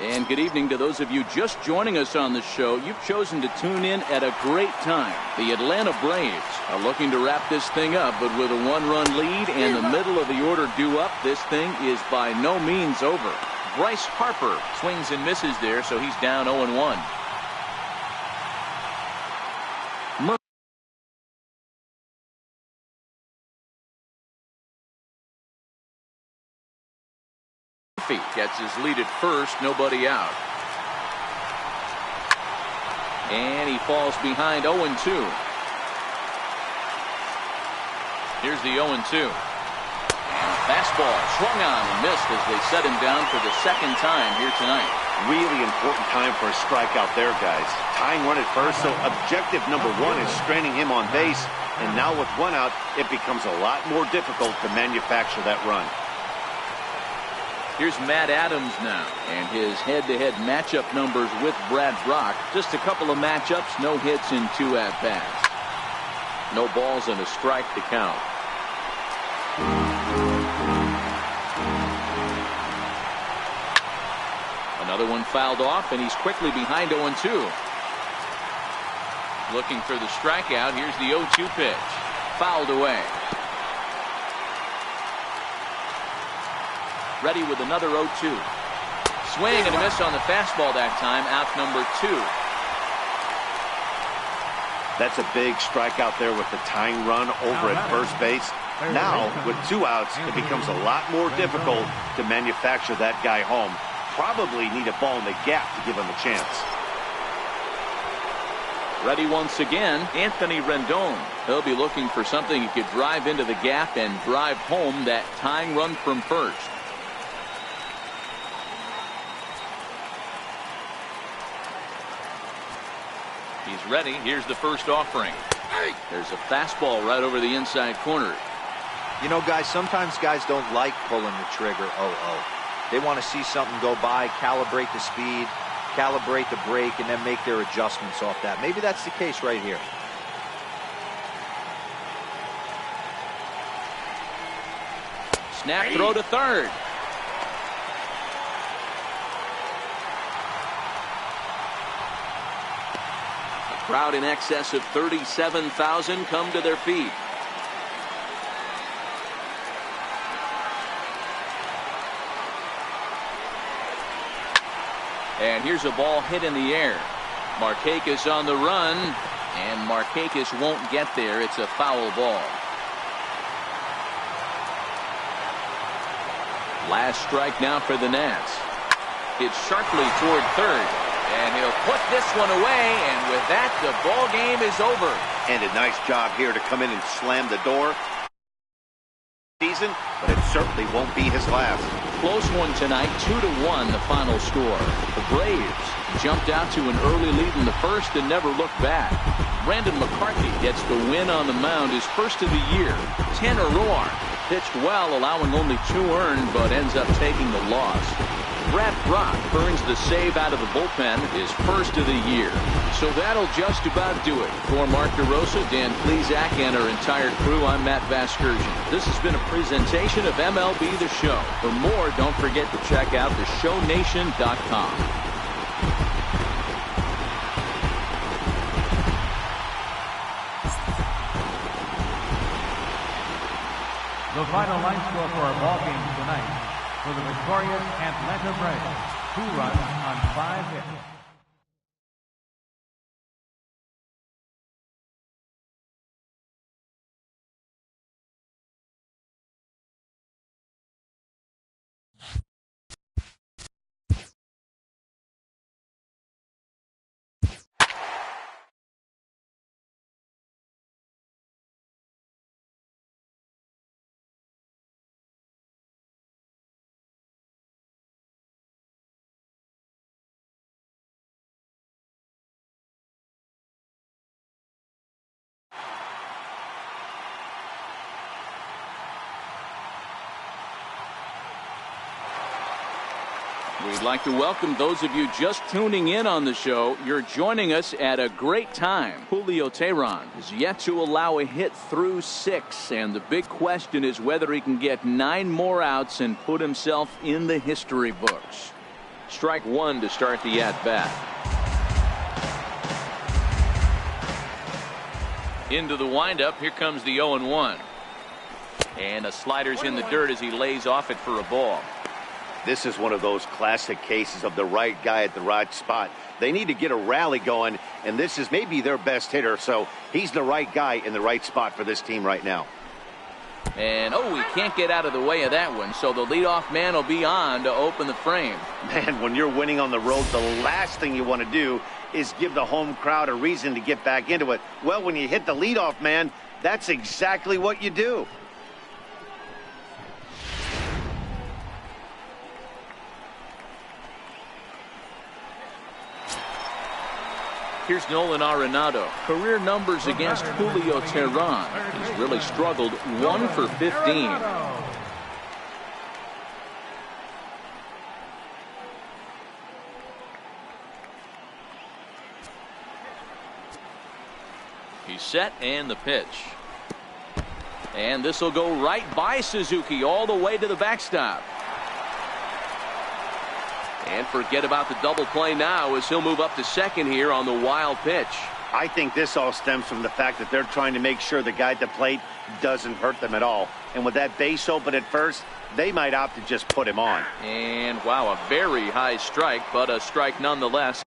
And good evening to those of you just joining us on the show. You've chosen to tune in at a great time. The Atlanta Braves are looking to wrap this thing up, but with a one-run lead and the middle of the order due up, this thing is by no means over. Bryce Harper swings and misses there, so he's down 0-1. Gets his lead at first, nobody out. And he falls behind 0-2. Here's the 0-2. Fastball swung on and missed as they set him down for the second time here tonight. Really important time for a strikeout there, guys. Tying run at first, so objective number one is straining him on base. And now with one out, it becomes a lot more difficult to manufacture that run. Here's Matt Adams now, and his head-to-head matchup numbers with Brad Brock. Just a couple of matchups, no hits in 2 at-bats. No balls and a strike to count. Another one fouled off, and he's quickly behind 0-2. Looking for the strikeout. Here's the 0-2 pitch. Fouled away. Ready with another 0-2. Swing and a miss on the fastball that time. Out number 2. That's a big strikeout there with the tying run over at first base. Now, with 2 outs, it becomes a lot more difficult to manufacture that guy home. Probably need a ball in the gap to give him a chance. Ready once again, Anthony Rendon. He'll be looking for something he could drive into the gap and drive home that tying run from first. He's ready. Here's the first offering. There's a fastball right over the inside corner. You know, guys, sometimes guys don't like pulling the trigger 0-0. They want to see something go by, calibrate the speed, calibrate the break, and then make their adjustments off that. Maybe that's the case right here. Snap throw to third. Crowd in excess of 37,000 come to their feet. And here's a ball hit in the air. Marcotte is on the run, and Marcotte won't get there. It's a foul ball. Last strike now for the Nats. It's sharply toward third. And he'll put this one away, and with that, the ball game is over. And a nice job here to come in and slam the door. Season, but it certainly won't be his last. Close one tonight, 2-1 the final score. The Braves jumped out to an early lead in the first and never looked back. Brandon McCarthy gets the win on the mound, his first of the year. Tanner Roark pitched well, allowing only 2 earned, but ends up taking the loss. Brad Brock earns the save out of the bullpen, his first of the year. So that'll just about do it. For Mark DeRosa, Dan Plesac, and our entire crew, I'm Matt Vasgersian. This has been a presentation of MLB The Show. For more, don't forget to check out theshownation.com. The final line score for our ball game tonight. For the victorious Atlanta Braves, 2 runs on 5 hits. We'd like to welcome those of you just tuning in on the show. You're joining us at a great time. Julio Teheran is yet to allow a hit through 6, and the big question is whether he can get 9 more outs and put himself in the history books. Strike one to start the at-bat. Into the windup. Here comes the 0-1. And the slider's in the dirt as he lays off it for a ball. This is one of those classic cases of the right guy at the right spot. They need to get a rally going, and this is maybe their best hitter, so he's the right guy in the right spot for this team right now. And, oh, he can't get out of the way of that one, so the leadoff man will be on to open the frame. Man, when you're winning on the road, the last thing you want to do is give the home crowd a reason to get back into it. Well, when you hit the leadoff man, that's exactly what you do. Here's Nolan Arenado. Career numbers against Julio Teheran. He's really struggled. 1 for 15. He's set, and the pitch. And this will go right by Suzuki all the way to the backstop. And forget about the double play now as he'll move up to second here on the wild pitch. I think this all stems from the fact that they're trying to make sure the guy at the plate doesn't hurt them at all. And with that base open at first, they might opt to just put him on. And wow, a very high strike, but a strike nonetheless.